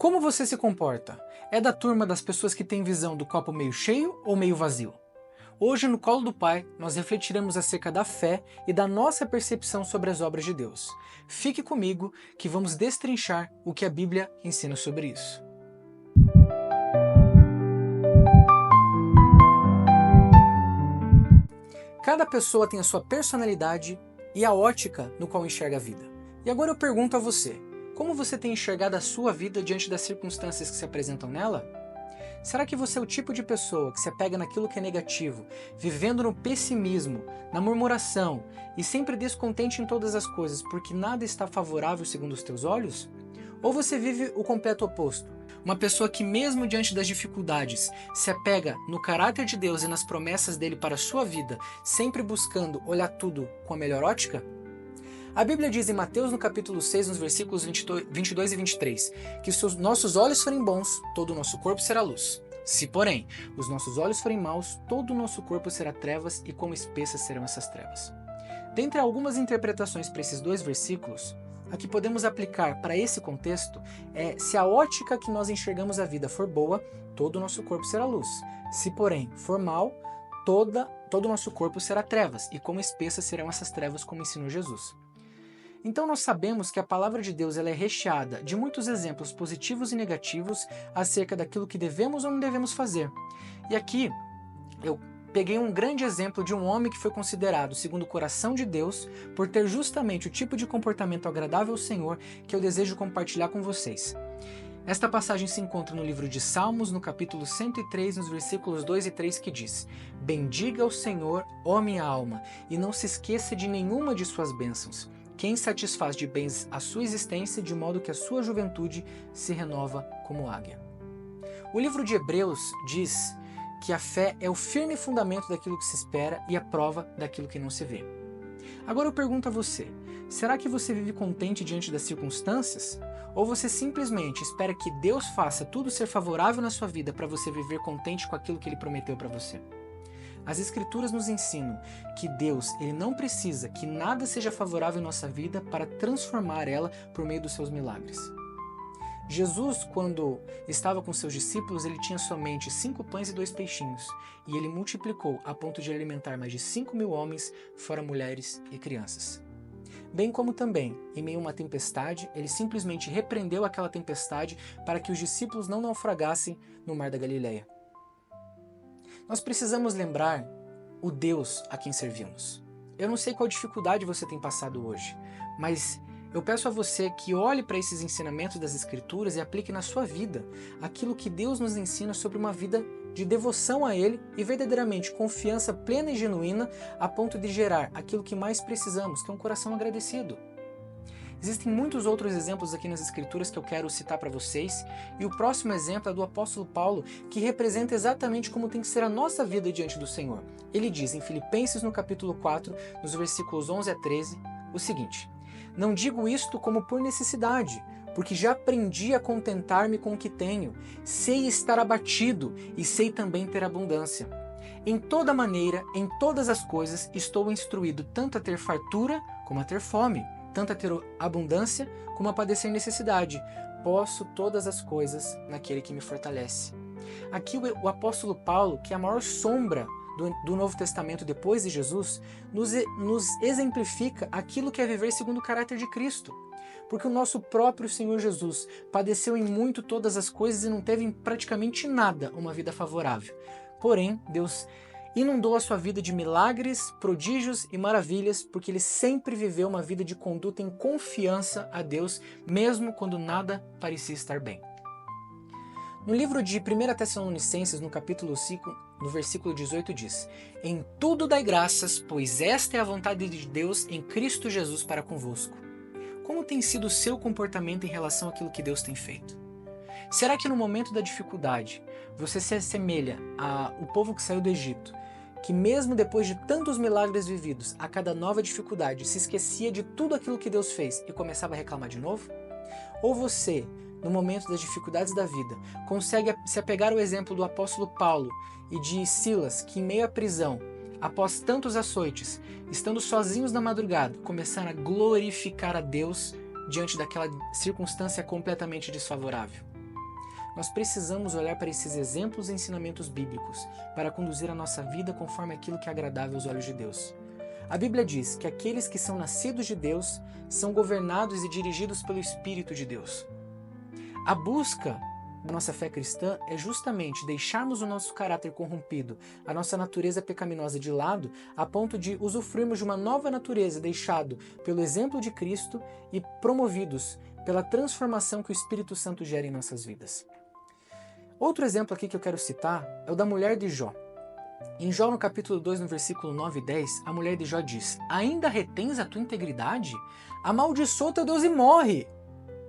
Como você se comporta? É da turma das pessoas que têm visão do copo meio cheio ou meio vazio? Hoje, no Colo do Pai, nós refletiremos acerca da fé e da nossa percepção sobre as obras de Deus. Fique comigo que vamos destrinchar o que a Bíblia ensina sobre isso. Cada pessoa tem a sua personalidade e a ótica no qual enxerga a vida. E agora eu pergunto a você, como você tem enxergado a sua vida diante das circunstâncias que se apresentam nela? Será que você é o tipo de pessoa que se apega naquilo que é negativo, vivendo no pessimismo, na murmuração e sempre descontente em todas as coisas porque nada está favorável segundo os teus olhos? Ou você vive o completo oposto? Uma pessoa que mesmo diante das dificuldades se apega no caráter de Deus e nas promessas dele para a sua vida, sempre buscando olhar tudo com a melhor ótica? A Bíblia diz em Mateus no capítulo 6, nos versículos 22 e 23, que se os nossos olhos forem bons, todo o nosso corpo será luz. Se, porém, os nossos olhos forem maus, todo o nosso corpo será trevas e quão espessas serão essas trevas. Dentre algumas interpretações para esses dois versículos, a que podemos aplicar para esse contexto é: se a ótica que nós enxergamos a vida for boa, todo o nosso corpo será luz. Se, porém, for mal, todo o nosso corpo será trevas, e quão espessas serão essas trevas, como ensinou Jesus. Então nós sabemos que a palavra de Deus ela é recheada de muitos exemplos positivos e negativos acerca daquilo que devemos ou não devemos fazer. E aqui eu peguei um grande exemplo de um homem que foi considerado segundo o coração de Deus por ter justamente o tipo de comportamento agradável ao Senhor que eu desejo compartilhar com vocês. Esta passagem se encontra no livro de Salmos, no capítulo 103, nos versículos 2 e 3, que diz: Bendiga o Senhor, ó minha alma, e não se esqueça de nenhuma de suas bênçãos. Quem satisfaz de bens a sua existência, de modo que a sua juventude se renova como águia. O livro de Hebreus diz que a fé é o firme fundamento daquilo que se espera e a prova daquilo que não se vê. Agora eu pergunto a você, será que você vive contente diante das circunstâncias? Ou você simplesmente espera que Deus faça tudo ser favorável na sua vida para você viver contente com aquilo que Ele prometeu para você? As Escrituras nos ensinam que Deus ele não precisa que nada seja favorável em nossa vida para transformar ela por meio dos seus milagres. Jesus, quando estava com seus discípulos, ele tinha somente 5 pães e 2 peixinhos, e ele multiplicou a ponto de alimentar mais de 5.000 homens, fora mulheres e crianças. Bem como também, em meio a uma tempestade, ele simplesmente repreendeu aquela tempestade para que os discípulos não naufragassem no mar da Galileia. Nós precisamos lembrar o Deus a quem servimos. Eu não sei qual dificuldade você tem passado hoje, mas eu peço a você que olhe para esses ensinamentos das Escrituras e aplique na sua vida aquilo que Deus nos ensina sobre uma vida de devoção a Ele e verdadeiramente confiança plena e genuína a ponto de gerar aquilo que mais precisamos, que é um coração agradecido. Existem muitos outros exemplos aqui nas Escrituras que eu quero citar para vocês, e o próximo exemplo é do apóstolo Paulo, que representa exatamente como tem que ser a nossa vida diante do Senhor. Ele diz em Filipenses no capítulo 4, nos versículos 11 a 13, o seguinte: Não digo isto como por necessidade, porque já aprendi a contentar-me com o que tenho, sei estar abatido e sei também ter abundância. Em toda maneira, em todas as coisas, estou instruído tanto a ter fartura como a ter fome, tanto a ter abundância como a padecer necessidade. Posso todas as coisas naquele que me fortalece. Aqui o apóstolo Paulo, que é a maior sombra do Novo Testamento depois de Jesus, nos exemplifica aquilo que é viver segundo o caráter de Cristo. Porque o nosso próprio Senhor Jesus padeceu em muito todas as coisas e não teve em praticamente nada uma vida favorável. Porém, Deus inundou a sua vida de milagres, prodígios e maravilhas, porque ele sempre viveu uma vida de conduta em confiança a Deus, mesmo quando nada parecia estar bem. No livro de 1 Tessalonicenses, no capítulo 5, no versículo 18, diz: Em tudo dai graças, pois esta é a vontade de Deus em Cristo Jesus para convosco. Como tem sido o seu comportamento em relação àquilo que Deus tem feito? Será que no momento da dificuldade você se assemelha ao povo que saiu do Egito, que mesmo depois de tantos milagres vividos, a cada nova dificuldade se esquecia de tudo aquilo que Deus fez e começava a reclamar de novo? Ou você, no momento das dificuldades da vida, consegue se apegar ao exemplo do apóstolo Paulo e de Silas, que em meio à prisão, após tantos açoites, estando sozinhos na madrugada, começaram a glorificar a Deus diante daquela circunstância completamente desfavorável? Nós precisamos olhar para esses exemplos e ensinamentos bíblicos para conduzir a nossa vida conforme aquilo que é agradável aos olhos de Deus. A Bíblia diz que aqueles que são nascidos de Deus são governados e dirigidos pelo Espírito de Deus. A busca da nossa fé cristã é justamente deixarmos o nosso caráter corrompido, a nossa natureza pecaminosa de lado, a ponto de usufruirmos de uma nova natureza deixado pelo exemplo de Cristo e promovidos pela transformação que o Espírito Santo gera em nossas vidas. Outro exemplo aqui que eu quero citar é o da mulher de Jó. Em Jó, no capítulo 2, no versículo 9 e 10, a mulher de Jó diz: "Ainda retens a tua integridade? Amaldiçoa teu Deus e morre!"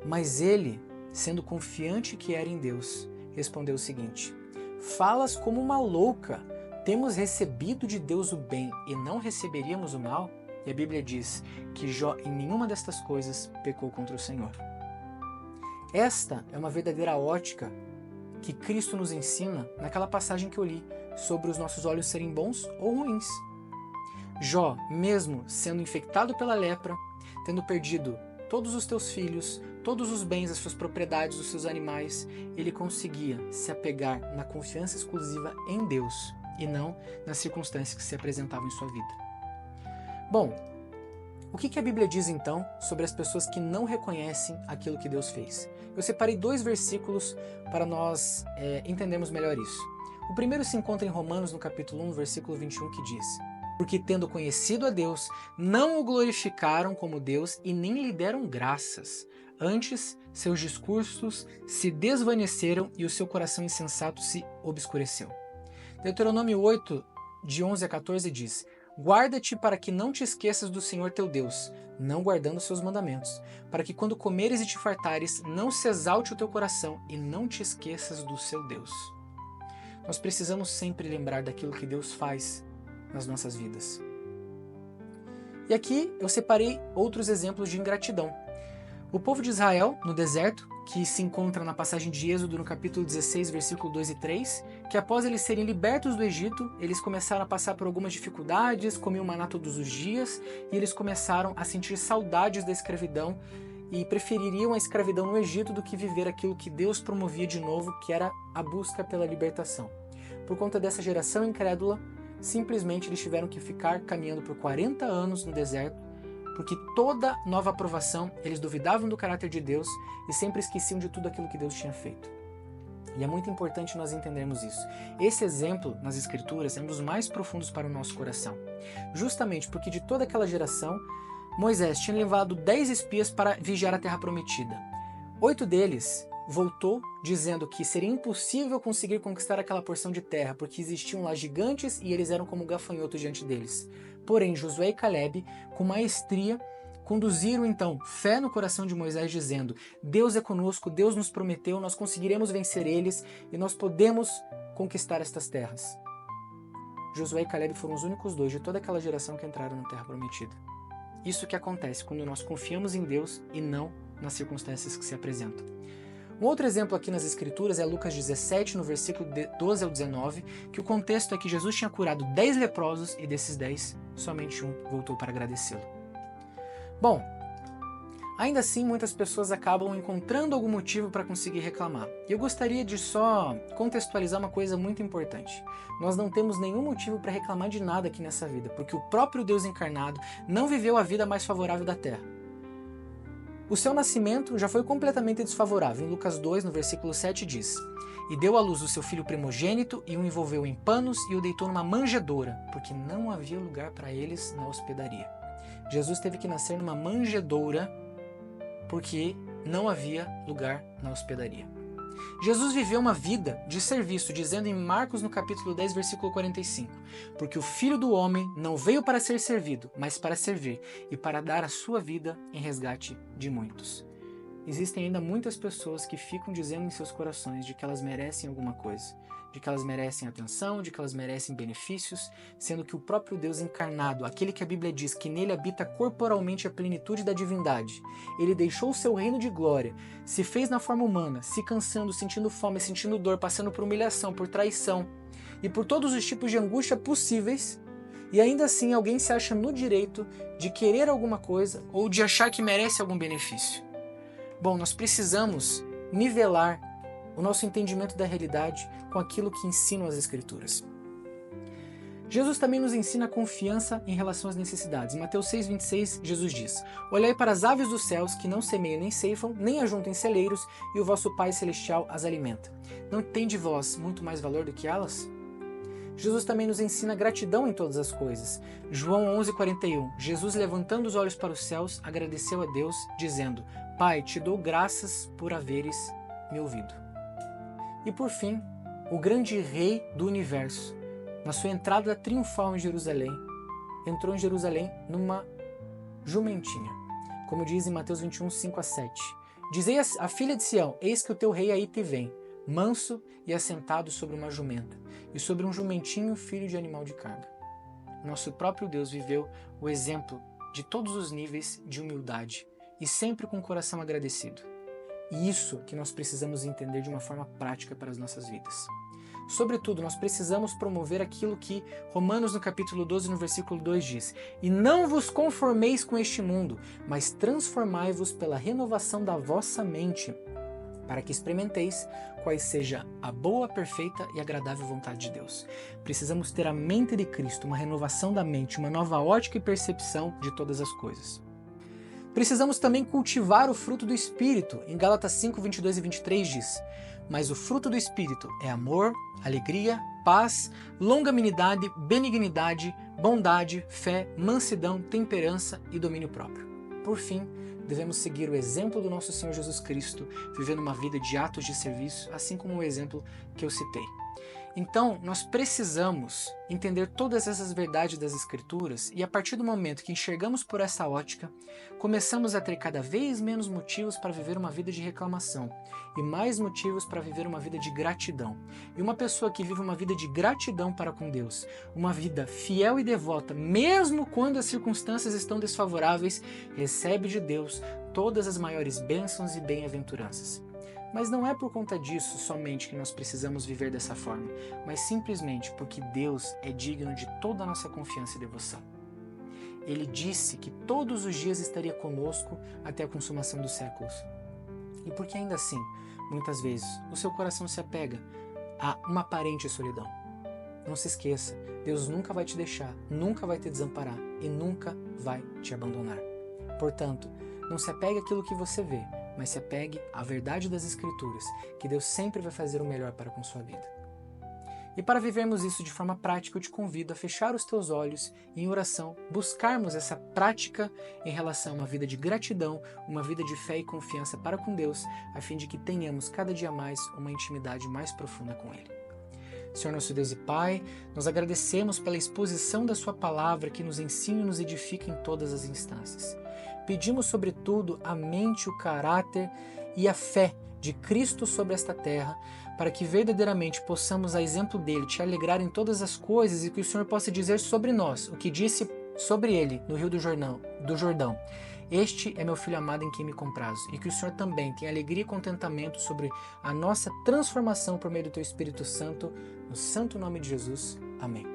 Mas ele, sendo confiante que era em Deus, respondeu o seguinte: "Falas como uma louca. Temos recebido de Deus o bem e não receberíamos o mal?" E a Bíblia diz que Jó em nenhuma destas coisas pecou contra o Senhor. Esta é uma verdadeira ótica que Cristo nos ensina naquela passagem que eu li sobre os nossos olhos serem bons ou ruins. Jó, mesmo sendo infectado pela lepra, tendo perdido todos os teus filhos, todos os bens, as suas propriedades, os seus animais, ele conseguia se apegar na confiança exclusiva em Deus e não nas circunstâncias que se apresentavam em sua vida. Bom, o que a Bíblia diz então sobre as pessoas que não reconhecem aquilo que Deus fez? Eu separei 2 versículos para nós entendermos melhor isso. O primeiro se encontra em Romanos, no capítulo 1, versículo 21, que diz: "Porque tendo conhecido a Deus, não o glorificaram como Deus e nem lhe deram graças. Antes, seus discursos se desvaneceram e o seu coração insensato se obscureceu." Deuteronômio 8, de 11 a 14 diz: "Guarda-te para que não te esqueças do Senhor teu Deus, não guardando seus mandamentos, para que quando comeres e te fartares, não se exalte o teu coração e não te esqueças do seu Deus." Nós precisamos sempre lembrar daquilo que Deus faz nas nossas vidas. E aqui eu separei outros exemplos de ingratidão. O povo de Israel, no deserto, que se encontra na passagem de Êxodo, no capítulo 16, versículo 2 e 3, que após eles serem libertos do Egito, eles começaram a passar por algumas dificuldades, comiam maná todos os dias, e eles começaram a sentir saudades da escravidão e prefeririam a escravidão no Egito do que viver aquilo que Deus promovia de novo, que era a busca pela libertação. Por conta dessa geração incrédula, simplesmente eles tiveram que ficar caminhando por 40 anos no deserto, porque toda nova aprovação, eles duvidavam do caráter de Deus e sempre esqueciam de tudo aquilo que Deus tinha feito. E é muito importante nós entendermos isso. Esse exemplo nas Escrituras é um dos mais profundos para o nosso coração. Justamente porque de toda aquela geração, Moisés tinha levado 10 espias para vigiar a terra prometida. 8 deles voltou dizendo que seria impossível conseguir conquistar aquela porção de terra, porque existiam lá gigantes e eles eram como gafanhotos diante deles. Porém, Josué e Calebe, com maestria, conduziram então fé no coração de Moisés, dizendo: "Deus é conosco, Deus nos prometeu, nós conseguiremos vencer eles e nós podemos conquistar estas terras." Josué e Calebe foram os únicos 2 de toda aquela geração que entraram na terra prometida. Isso que acontece quando nós confiamos em Deus e não nas circunstâncias que se apresentam. Um outro exemplo aqui nas Escrituras é Lucas 17, no versículo 12 ao 19, que o contexto é que Jesus tinha curado 10 leprosos e desses 10, somente um voltou para agradecê-lo. Bom, ainda assim muitas pessoas acabam encontrando algum motivo para conseguir reclamar. E eu gostaria de só contextualizar uma coisa muito importante. Nós não temos nenhum motivo para reclamar de nada aqui nessa vida, porque o próprio Deus encarnado não viveu a vida mais favorável da terra. O seu nascimento já foi completamente desfavorável. Em Lucas 2, no versículo 7, diz: "E deu à luz o seu filho primogênito, e o envolveu em panos, e o deitou numa manjedoura, porque não havia lugar para eles na hospedaria." Jesus teve que nascer numa manjedoura, porque não havia lugar na hospedaria. Jesus viveu uma vida de serviço, dizendo em Marcos, no capítulo 10, versículo 45, "Porque o Filho do Homem não veio para ser servido, mas para servir, e para dar a sua vida em resgate de muitos." Existem ainda muitas pessoas que ficam dizendo em seus corações de que elas merecem alguma coisa, de que elas merecem atenção, de que elas merecem benefícios, sendo que o próprio Deus encarnado, aquele que a Bíblia diz que nele habita corporalmente a plenitude da divindade, ele deixou o seu reino de glória, se fez na forma humana, se cansando, sentindo fome, sentindo dor, passando por humilhação, por traição e por todos os tipos de angústia possíveis, e ainda assim alguém se acha no direito de querer alguma coisa ou de achar que merece algum benefício. Bom, nós precisamos nivelar o nosso entendimento da realidade com aquilo que ensinam as Escrituras. Jesus também nos ensina a confiança em relação às necessidades. Em Mateus 6,26, Jesus diz: Olhai para as aves dos céus, que não semeiam nem ceifam, nem ajuntam em celeiros, e o vosso Pai Celestial as alimenta. Não tende vós muito mais valor do que elas? Jesus também nos ensina gratidão em todas as coisas. João 11,41, Jesus, levantando os olhos para os céus, agradeceu a Deus, dizendo: Pai, te dou graças por haveres me ouvido. E por fim, o grande Rei do Universo, na sua entrada triunfal em Jerusalém, entrou em Jerusalém numa jumentinha. Como diz em Mateus 21, 5-7. Dizei à filha de Sião: Eis que o teu rei aí te vem, manso e assentado sobre uma jumenta, e sobre um jumentinho, filho de animal de carga. Nosso próprio Deus viveu o exemplo de todos os níveis de humildade, e sempre com o coração agradecido. E isso que nós precisamos entender de uma forma prática para as nossas vidas. Sobretudo, nós precisamos promover aquilo que Romanos, no capítulo 12, no versículo 2 diz: E não vos conformeis com este mundo, mas transformai-vos pela renovação da vossa mente, para que experimenteis quais seja a boa, perfeita e agradável vontade de Deus. Precisamos ter a mente de Cristo, uma renovação da mente, uma nova ótica e percepção de todas as coisas. Precisamos também cultivar o fruto do Espírito. Em Gálatas 5, 22 e 23 diz: Mas o fruto do Espírito é amor, alegria, paz, longanimidade, benignidade, bondade, fé, mansidão, temperança e domínio próprio. Por fim, devemos seguir o exemplo do nosso Senhor Jesus Cristo, vivendo uma vida de atos de serviço, assim como o exemplo que eu citei. Então, nós precisamos entender todas essas verdades das Escrituras e a partir do momento que enxergamos por essa ótica, começamos a ter cada vez menos motivos para viver uma vida de reclamação e mais motivos para viver uma vida de gratidão. E uma pessoa que vive uma vida de gratidão para com Deus, uma vida fiel e devota, mesmo quando as circunstâncias estão desfavoráveis, recebe de Deus todas as maiores bênçãos e bem-aventuranças. Mas não é por conta disso somente que nós precisamos viver dessa forma, mas simplesmente porque Deus é digno de toda a nossa confiança e devoção. Ele disse que todos os dias estaria conosco até a consumação dos séculos. E porque ainda assim, muitas vezes, o seu coração se apega a uma aparente solidão. Não se esqueça, Deus nunca vai te deixar, nunca vai te desamparar e nunca vai te abandonar. Portanto, não se apegue àquilo que você vê, mas se apegue à verdade das Escrituras, que Deus sempre vai fazer o melhor para com sua vida. E para vivermos isso de forma prática, eu te convido a fechar os teus olhos e em oração buscarmos essa prática em relação a uma vida de gratidão, uma vida de fé e confiança para com Deus, a fim de que tenhamos cada dia mais uma intimidade mais profunda com Ele. Senhor nosso Deus e Pai, nós agradecemos pela exposição da Sua palavra que nos ensina e nos edifica em todas as instâncias. Pedimos, sobretudo, a mente, o caráter e a fé de Cristo sobre esta terra, para que verdadeiramente possamos, a exemplo dele, te alegrar em todas as coisas e que o Senhor possa dizer sobre nós o que disse sobre ele no Rio do Jordão. Este é meu filho amado em quem me comprazo, e que o Senhor também tenha alegria e contentamento sobre a nossa transformação por meio do Teu Espírito Santo, no santo nome de Jesus. Amém.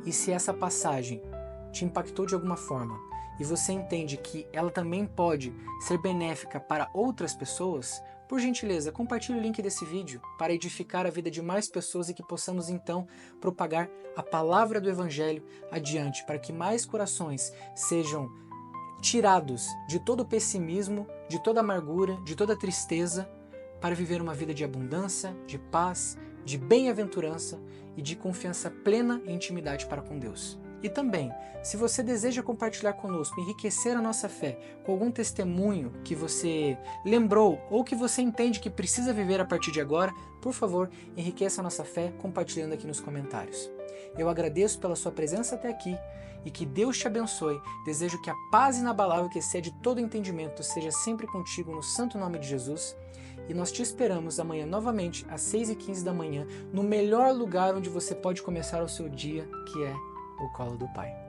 E se essa passagem te impactou de alguma forma, e você entende que ela também pode ser benéfica para outras pessoas, por gentileza, compartilhe o link desse vídeo para edificar a vida de mais pessoas e que possamos então propagar a palavra do Evangelho adiante, para que mais corações sejam tirados de todo o pessimismo, de toda amargura, de toda tristeza, para viver uma vida de abundância, de paz, de bem-aventurança e de confiança plena e intimidade para com Deus. E também, se você deseja compartilhar conosco, enriquecer a nossa fé com algum testemunho que você lembrou ou que você entende que precisa viver a partir de agora, por favor, enriqueça a nossa fé compartilhando aqui nos comentários. Eu agradeço pela sua presença até aqui e que Deus te abençoe. Desejo que a paz inabalável que excede todo entendimento seja sempre contigo no santo nome de Jesus. E nós te esperamos amanhã novamente às 6h15 da manhã, no melhor lugar onde você pode começar o seu dia, que é o colo do Pai.